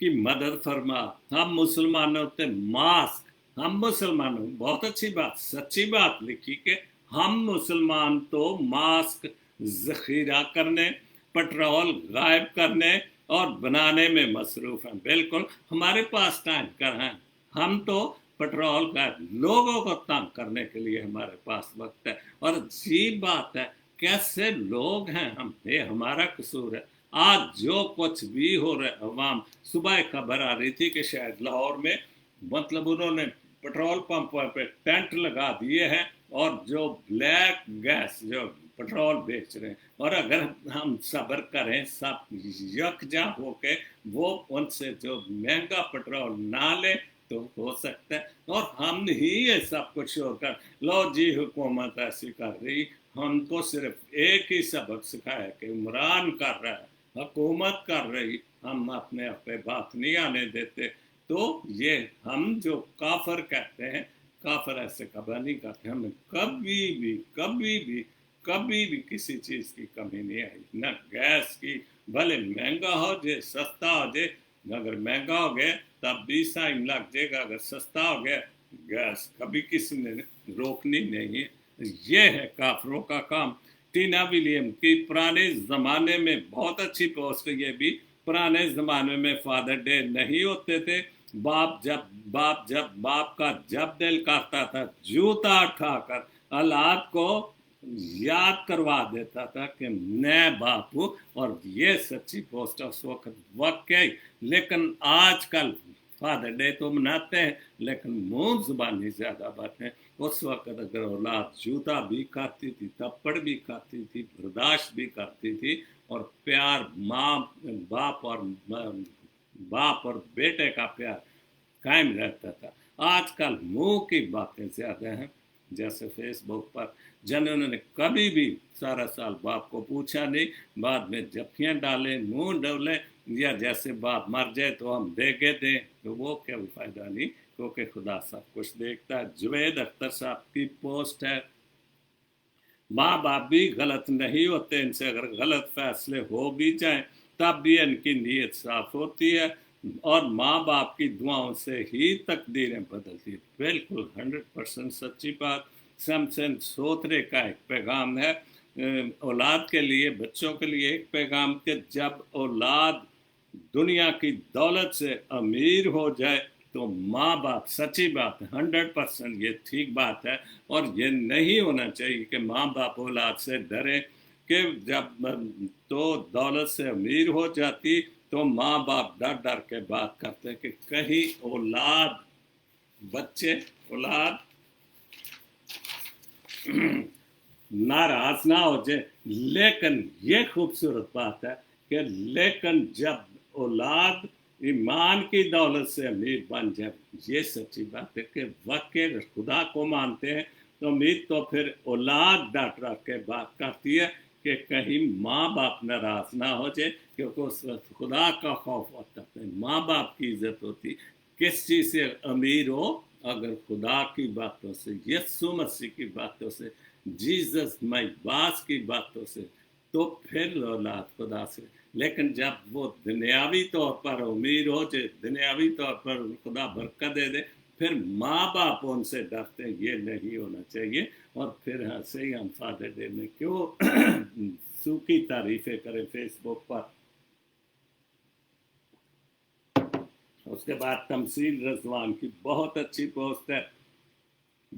Speaker 1: की मदद फरमा। हम मुसलमान होते मास्क, हम मुसलमानों, बहुत अच्छी बात, सच्ची बात लिखी कि हम मुसलमान तो मास्क जखीरा करने, पेट्रोल गायब करने और बनाने में मसरूफ हैं। बिल्कुल, हमारे पास टाइम कर है, हम तो पेट्रोल गायब, लोगों को तंग करने के लिए हमारे पास वक्त है। और अजीब बात है, कैसे लोग हैं हम, ये हमारा कसूर है। आज जो कुछ भी हो रहा है, अवाम, सुबह खबर आ रही थी कि शायद लाहौर में मतलब उन्होंने पेट्रोल पंप पे टेंट लगा दिए हैं और जो ब्लैक गैस जो पेट्रोल बेच रहे हैं, और अगर हम सब्र करें सब यकजा होके वो उनसे जो महंगा पेट्रोल ना ले तो हो सकता है। और हम ही ये सब कुछ होकर लो जी हुकूमत ऐसी कर रही, हमको सिर्फ एक ही सबक सिखाया कि इमरान कर रहा है, हुकूमत कर रही, हम अपने आप पे बात नहीं आने देते। तो ये हम जो काफर कहते हैं, काफर ऐसे कभी नहीं करते। हमें कभी भी किसी चीज की कमी नहीं आई, न गैस की, भले महंगा हो जाए सस्ता हो जाए। अगर महंगा हो गया तब भी साइन लग जाएगा, अगर सस्ता हो गया गैस कभी किसी ने रोकनी नहीं है। ये है काफरों का काम। टीना विलियम की पुराने ज़माने में बहुत अच्छी पोस्ट, ये भी पुराने ज़माने में फादर डे नहीं होते थे। बाप का जब दिल करता था जूता उठाकर औलाद को याद करवा देता था कि मैं बाप हूँ, और ये सच्ची पोस्ट उस वक्त वाकई। लेकिन आजकल फादर डे तो मनाते हैं लेकिन मुंह जुबानी ज्यादा बातें। उस वक्त अगर औलाद जूता भी खाती थी, थप्पड़ भी खाती थी, बर्दाश्त भी करती थी, और प्यार बाप और बेटे का प्यार कायम रहता था। आजकल मुंह की बातें ज्यादा हैं, जैसे फेसबुक पर जिन्होंने कभी भी सारा साल बाप को पूछा नहीं, बाद में जफ्फियां डालें, मुंह डोले, या जैसे बाप मर जाए तो हम देके दें, तो वो क्या फायदा नहीं, क्योंकि खुदा सब कुछ देखता है। जुवेद अख्तर साहब की पोस्ट है, माँ बाप भी गलत नहीं होते, इनसे अगर गलत फैसले हो भी जाएं तब भी इनकी नीयत साफ होती है और माँ बाप की दुआओं से ही तकदीरें बदलती है। बिल्कुल 100% सच्ची बात। सैमसन सोतरे का एक पैगाम है औलाद के लिए, बच्चों के लिए एक पैगाम कि जब औलाद दुनिया की दौलत से अमीर हो जाए तो माँ बाप, सच्ची बात है 100% ये ठीक बात है, और ये नहीं होना चाहिए कि माँ बाप औलाद से डरे कि जब तो दौलत से अमीर हो जाती तो माँ बाप डर डर के बात करते कि कहीं औलाद नाराज ना हो जाए। लेकिन ये खूबसूरत बात है कि लेकिन जब औलाद ईमान की दौलत से अमीर बन जाए, ये सच्ची बात है कि वाकई खुदा को मानते हैं तो उम्मीद तो फिर औलाद डट रख के बात करती है कि कहीं माँ बाप नाराज ना हो जाए, क्योंकि उस वक्त खुदा का खौफ होता है, माँ बाप की इज्जत होती। किस चीज़ से अमीर हो? अगर खुदा की बातों से, यीशु मसीह की बातों से, जीसस माय बास की बातों से, तो फिर औलाद खुदा से। लेकिन जब वो दुनियावी तौर पर अमीर हो जाए, दुनियावी तौर पर खुदा बरकत दे दे, फिर माँ बाप उनसे डरते हैं, ये नहीं होना चाहिए। और फिर हंसे ही हम फादर डे में क्यों सूखी तारीफें करें फेसबुक पर। उसके बाद तमसील रजवान की बहुत अच्छी पोस्ट है,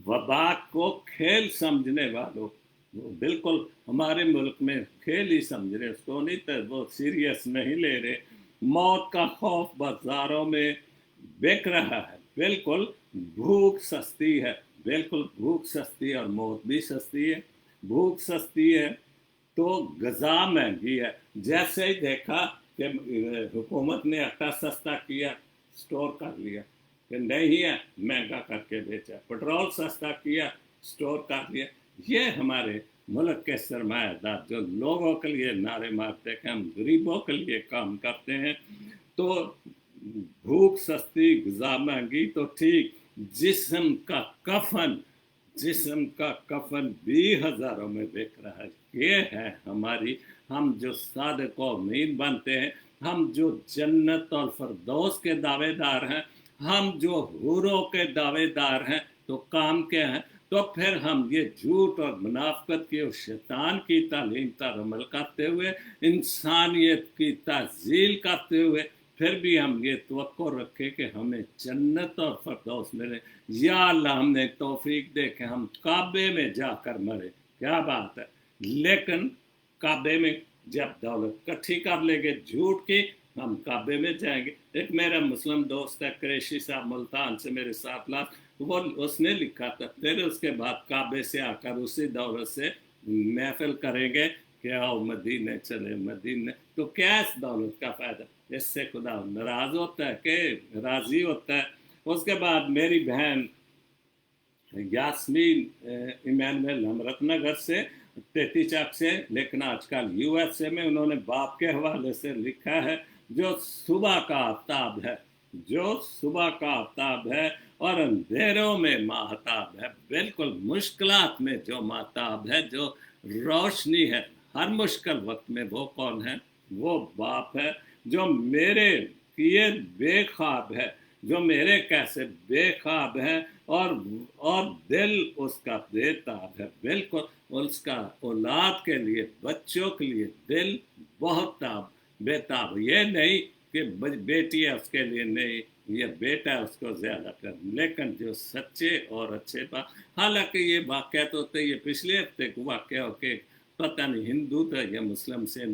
Speaker 1: वबा को खेल समझने वालों, वो बिल्कुल हमारे मुल्क में खेल ही समझ रहे, उसको नहीं तो वो सीरियस नहीं ले रहे। मौत का खौफ बाजारों में बिक रहा है, बिल्कुल भूख सस्ती है, बिल्कुल भूख सस्ती है और मौत भी सस्ती है। भूख सस्ती है तो गजा महंगी है। जैसे ही देखा कि हुकूमत ने आटा सस्ता किया, स्टोर कर लिया, कि नहीं है महंगा करके बेचा। पेट्रोल सस्ता किया, स्टोर कर लिया। ये हमारे मुल्क के सरमायादार जो लोगों के लिए नारे मारते हैं कि हम गरीबों के लिए काम करते हैं, तो भूख सस्ती गुज़ा महंगी तो ठीक, जिस्म का कफन, जिस्म का कफन भी हज़ारों में बिक रहा है। ये है हमारी, हम जो सादिक व उम्मीद बनते हैं, हम जो जन्नत और फरदौस के दावेदार हैं, हम जो हूरों के दावेदार हैं, तो काम क्या है? तो फिर हम ये झूठ और मुनाफिकत की और शैतान की तालीम पर अमल करते हुए, इंसानियत की ताज़ील करते हुए, फिर भी हम ये तवक्को रखें कि हमें जन्नत और फरदौस मिले। या अल्लाह हमने तौफीक दे के हम काबे में जाकर मरे, क्या बात है। लेकिन काबे में जब दौलत इकट्ठी कर लेंगे झूठ की, हम काबे में जाएंगे। एक मेरा मुस्लिम दोस्त है कुरैशी साहब, मुल्तान से मेरे साथ लाख, वो उसने लिखा था फिर उसके बाद काबे से आकर उसी दौलत से महफिल करेंगे कि आओ मदीने चले मदीने। तो क्या इस दौलत का फ़ायदा? इससे खुदा नाराज़ होता है कि राज़ी होता है? उसके बाद मेरी बहन यास्मीन इमानुएल अमृत नगर से, तेती चक से, लेकिन आजकल यूएसए में, उन्होंने बाप के हवाले से लिखा है, जो सुबह का आफ्ताब है, जो सुबह का आफ्ताब है और अंधेरों में माहताब है। बिल्कुल मुश्किलात में जो माहताब है, जो रोशनी है हर मुश्किल वक्त में, वो कौन है? वो बाप है, जो मेरे किए बेख्वाब है, जो मेरे कैसे बेख्वाब है, और दिल उसका बेताब है। बिल्कुल उसका औलाद के लिए, बच्चों के लिए दिल बहुत ताब बेताब। ये नहीं कि बेटी है उसके लिए नहीं, ये बेटा है उसको ज़्यादा कर। लेकिन जो सच्चे और अच्छे बात, हालांकि ये वाक़या तो होते, ये पिछले हफ्ते को वाक़या हो के पता नहीं हिंदू था या मुस्लिम से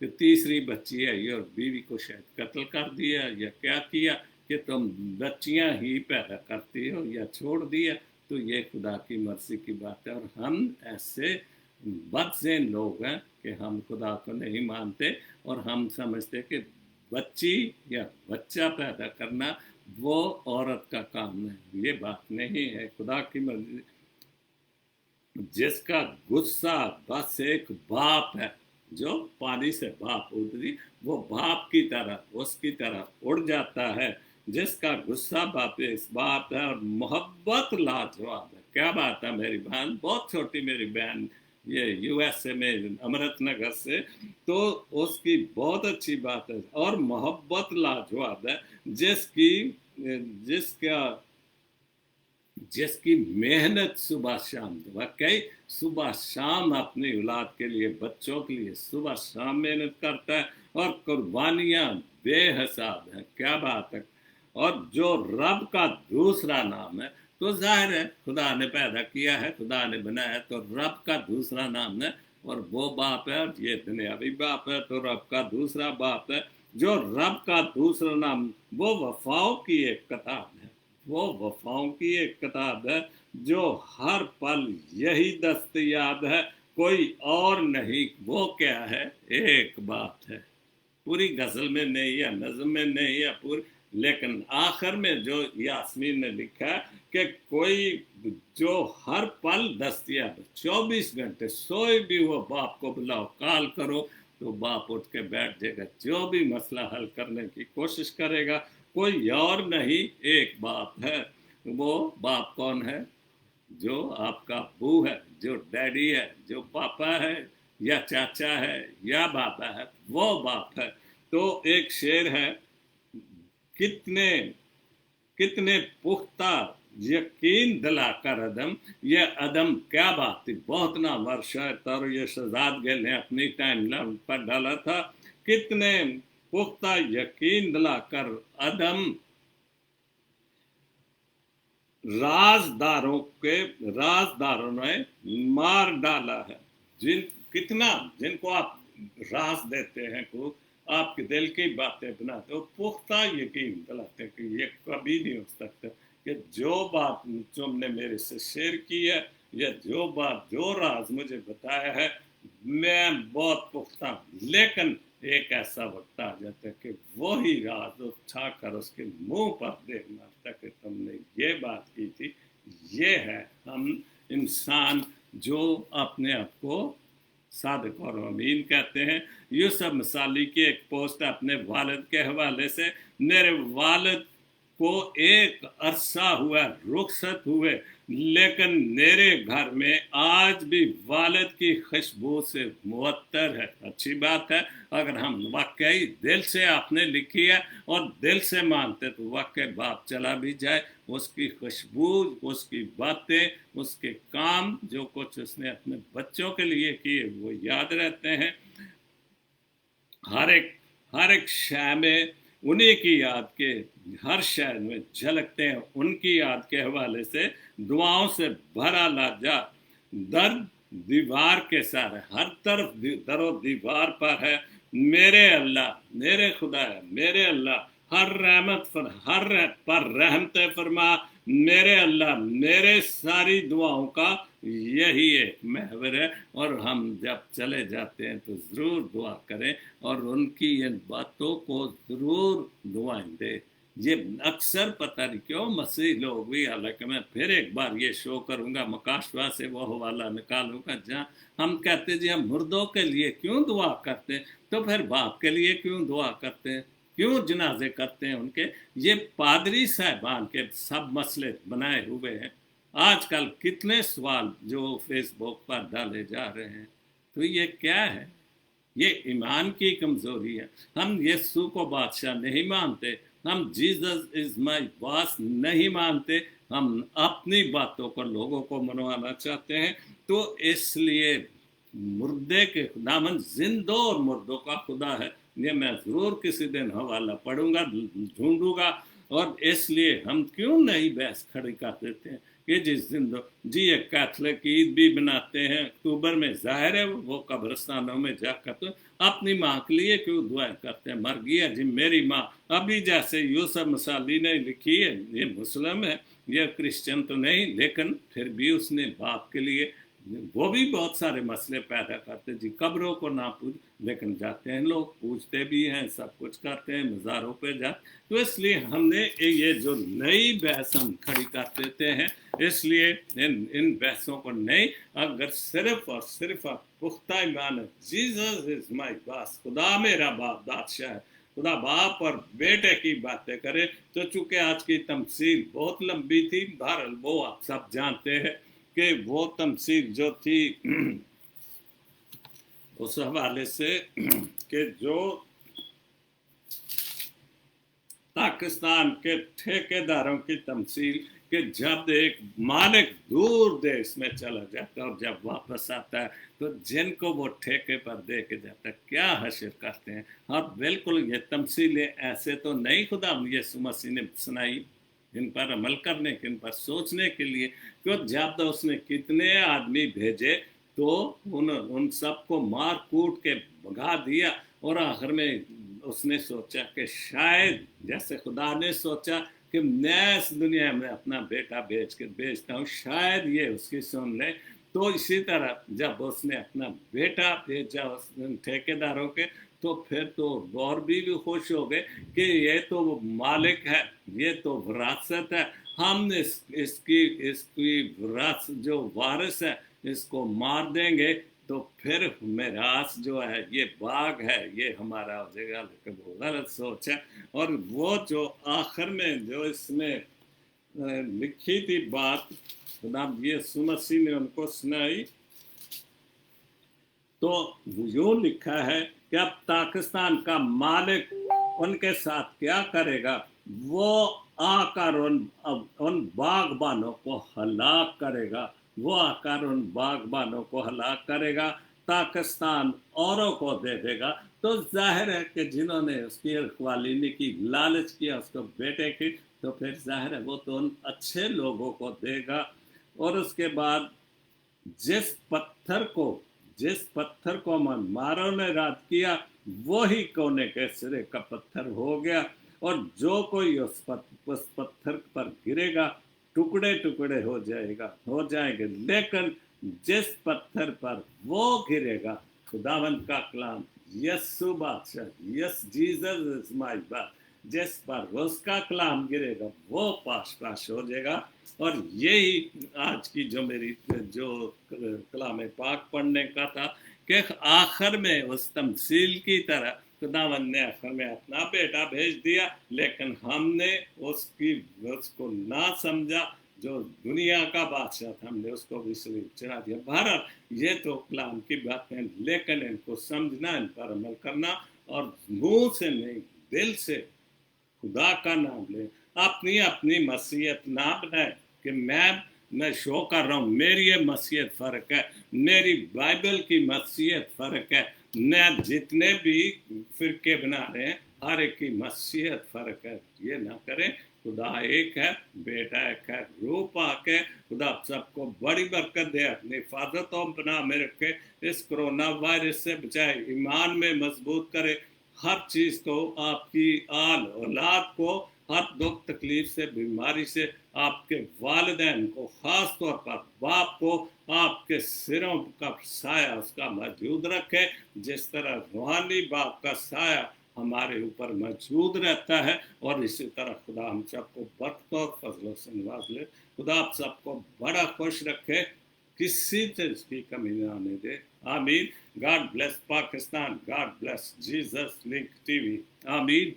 Speaker 1: कि तीसरी बच्ची है ये, और बीवी को शायद कत्ल कर दिया या क्या किया कि तुम बच्चियां ही पैदा करती हो या छोड़ दिया। तो ये खुदा की मर्जी की बात है। और हम ऐसे बदज़ेन लोग हैं कि हम खुदा को नहीं मानते और हम समझते कि बच्ची या बच्चा पैदा करना वो औरत का काम है। ये बात नहीं है, खुदा की मर्जी। जिसका गुस्सा बस एक बाप है, जो पानी से बाप उतरी, वो बाप की तरह, उसकी तरह उड़ जाता है। जिसका गुस्सा बाप इस बाप है और मोहब्बत लाजवाब है। क्या बात है मेरी बहन, बहुत छोटी मेरी बहन, ये यूएसए में अमृत नगर से, तो उसकी बहुत अच्छी बात है। और मोहब्बत लाजवाब है, जिसकी जिसका जिसकी मेहनत सुबह शाम, वाकई सुबह शाम अपनी औलाद के लिए, बच्चों के लिए सुबह शाम मेहनत करता है, और कुर्बानियाँ बेहिसाब हैं। क्या बात है। और जो रब का दूसरा नाम है, तो जाहिर है खुदा ने पैदा किया है, खुदा ने बनाया, तो रब का दूसरा नाम है, और वो बाप है। ये दुनियावी बाप है, तो रब का दूसरा बाप है। जो रब का दूसरा नाम, वो वफाओं की एक किताब है, वो वफाओं की एक किताब है, जो हर पल यही दस्तयाब है, कोई और नहीं। वो क्या है? एक बात है, पूरी गजल में नहीं या नज्म में नहीं या पूरी, लेकिन आखिर में जो यास्मीन ने लिखा कि कोई जो हर पल दस्तयाब 24 घंटे, सोए भी वो बाप को बुलाओ, कॉल करो तो बाप उठ के बैठ जाएगा, जो भी मसला हल करने की कोशिश करेगा। कोई और नहीं, एक बाप है। वो बाप कौन है? जो आपका अब्बू है, जो डैडी है, जो पापा है या चाचा है या बाबा है, वो बाप है। तो एक शेर है, कितने कितने पुख्ता यकीन दिलाकर अदम, ये अदम क्या बात थी, बहुत ना वर्षा तर ये शहजाद गेल ने अपनी टाइम पर डाला था। कितने पुख्ता यकीन दिलाकर अदम, राजदारों ने मार डाला है। जिनको आप राज देते हैं, को आपके दिल की बातें बनाते हो, पुख्ता यकीन दिलाते हैं कि ये कभी नहीं हो सकता कि जो बात तुमने मेरे से शेयर की है या जो बात, जो राज मुझे बताया है, मैं बहुत पुख्ता हूँ। लेकिन एक ऐसा वक्त आ जाता है कि वही राज उठाकर उसके मुंह पर देख मारता कि तुमने ये बात की थी। ये है हम इंसान जो अपने आप को सादिक और अमीन कहते हैं। यूसुफ मसाली की एक पोस्ट अपने वालिद के हवाले से, मेरे वालिद को एक अरसा हुआ रुखसत हुए, लेकिन मेरे घर में आज भी वालिद की खुशबू से मुअत्तर है। अच्छी बात है, अगर हम वाकई दिल से आपने लिखी है और दिल से मानते तो वाकई बाप चला भी जाए, उसकी खुशबू, उसकी बातें, उसके काम, जो कुछ उसने अपने बच्चों के लिए किए वो याद रहते हैं। हर एक शय में उन्हीं की याद के, हर शय में झलकते हैं उनकी याद के हवाले से। दुआओं से भरा लाजा दर्द दीवार के सारे, हर तरफ दरो दीवार पर है, मेरे अल्लाह, मेरे खुदा, मेरे अल्लाह, हर पर रहमत फरमा, मेरे अल्लाह, मेरे सारी दुआओं का यही एक महवर है। और हम जब चले जाते हैं तो ज़रूर दुआ करें और उनकी इन बातों को ज़रूर दुआएं दें। ये अक्सर पता नहीं क्यों मसीह लोग भी, हालांकि मैं फिर एक बार ये शो करूंगा, मकाशवा से वो हवाला निकालूंगा जहाँ हम कहते जी हम मुर्दों के लिए क्यों दुआ करते हैं, तो फिर बाप के लिए क्यों दुआ करते हैं, क्यों जनाजे करते हैं उनके। ये पादरी साहबान के सब मसले बनाए हुए हैं। आजकल कितने सवाल जो फेसबुक पर डाले जा रहे हैं, तो ये क्या है? ये ईमान की कमजोरी है। हम यीशु को बादशाह नहीं मानते, हम जीसस इज माय बॉस नहीं मानते, हम अपनी बातों को लोगों को मनवाना चाहते हैं। तो इसलिए मुर्दे के खुदावन जिंदों और मुर्दों का खुदा है। ये मैं जरूर किसी दिन हवाला पढ़ूंगा, ढूंढूंगा। और इसलिए हम क्यों नई बहस खड़ी कर देते हैं कि जिस दिन जी एक कैथलिक ईद भी बनाते हैं अक्टूबर में, जाहिर है वो कब्रिस्तानों में जाकर तो अपनी माँ के लिए क्यों दुआएं करते हैं, मर गया जी मेरी माँ। अभी जैसे यूसुफ मसाली ने लिखी है, ये मुस्लिम है, ये क्रिश्चियन तो नहीं, लेकिन फिर भी उसने बाप के लिए, वो भी बहुत सारे मसले पैदा करते जी, कब्रों को ना पूज, लेकिन जाते हैं लोग, पूछते भी हैं, सब कुछ करते हैं, मज़ारों पे जा। तो इसलिए हमने ये जो नई बहस हम खड़ी कर देते हैं, इसलिए इन बहसों को नहीं, अगर सिर्फ और सिर्फ आप पुख्ता ईमान है, जीसस इज माय बॉस, खुदा मेरा बाप बादशाह है, खुदा बाप और बेटे की बातें करें। तो चूंकि आज की तमसील बहुत लंबी थी, बहरहाल वो आप सब जानते हैं कि वो तमसील जो थी उस हवाले से कि जो पाकिस्तान के ठेकेदारों की तमसील कि जब एक मालिक दूर देश में चला जाता है और जब वापस आता है तो जिनको वो ठेके पर दे के जाता है क्या हशर करते हैं। और बिल्कुल ये तमसीलें ऐसे तो नहीं खुदा यीशु मसीह ने सुनाई, इन पर अमल करने के, इन पर सोचने के लिए। क्यों जब तो उसने कितने आदमी भेजे तो उन सबको मार कूट के भगा दिया, और आखिर में उसने सोचा कि शायद जैसे खुदा ने सोचा कि मैं इस दुनिया में अपना बेटा बेचता हूँ, शायद ये उसकी सुन ले। तो इसी तरह जब उसने अपना बेटा भेजा उस ठेकेदारों के, تو پھر تو اور بھی خوش ہو گئے کہ یہ تو وہ مالک ہے, یہ تو وراثت ہے, ہم نے اس کی جو وارث ہے اس کو مار دیں گے تو پھر میراث جو ہے یہ باغ ہے یہ ہمارا ہو جائے گا. لیکن وہ غلط سوچ ہے. اور وہ جو آخر میں جو اس میں لکھی تھی بات جناب یسوع مسیح نے ان کو سنائی, تو یوں لکھا ہے کہ اب پاکستان کا مالک ان کے ساتھ کیا کرے گا, وہ آ کر ان باغبانوں کو ہلاک کرے گا, وہ آ کر ان باغبانوں کو ہلاک کرے گا, پاکستان اوروں کو دے دے گا. تو ظاہر ہے کہ جنہوں نے اس کی رکھوالی نہیں کی, لالچ کیا اس کو بیٹے کی, تو پھر ظاہر ہے وہ تو ان اچھے لوگوں کو دے گا. اور اس کے بعد جس پتھر کو ماروں نے رات کیا وہی کونے کے سرے کا پتھر ہو گیا, اور جو کوئی اس پتھر پر گرے گا ٹکڑے ٹکڑے ہو جائیں گے. لیکن جس پتھر پر وہ گرے گا, خداوند کا کلام, یسوع بادشاہ, یس جیزس از مائی بات, جس پر اس کا کلام گرے گا وہ پاش ہو جائے گا. اور یہی آج کی جو میری جو کلام پاک پڑھنے کا تھا کہ آخر میں اس تمثیل کی طرح خداوند نے آخر میں اپنا بیٹا بھیج دیا, لیکن ہم نے اس کو نہ سمجھا. جو دنیا کا بادشاہ تھا ہم نے اس کو بھی سلیب چڑھا دیا. بہرحال یہ تو کلام کی باتیں, لیکن ان کو سمجھنا, ان پر عمل کرنا, اور منہ سے نہیں دل سے خدا کا نام لیں. اپنی مسیحیت نہ بنائے کہ میں شو کر رہا ہوں, میری یہ مسیحیت فرق ہے, میری بائبل کی مسیحیت فرق ہے. نہ جتنے بھی فرقے بنا رہے ہیں ہر ایک کی مسیحیت فرق ہے. یہ نہ کریں. خدا ایک ہے, بیٹا ایک ہے, روح پاک ہے. خدا سب کو بڑی برکت دے, اپنی حفاظتوں پناہ میں رکھے, اس کرونا وائرس سے بچائے, ایمان میں مضبوط کرے, ہر چیز کو, آپ کی آل اولاد کو ہر دکھ تکلیف سے, بیماری سے, آپ کے والدین کو, خاص طور پر باپ کو آپ کے سروں کا سایہ اس کا موجود رکھے, جس طرح روحانی باپ کا سایہ ہمارے اوپر موجود رہتا ہے. اور اسی طرح خدا ہم سب کو برکت اور فضل سے نواز لے. خدا آپ سب کو بڑا خوش رکھے, کسی چیز کی کمی نہ آنے دے. آمین. God bless Pakistan. God bless Jesus Link TV. آمین.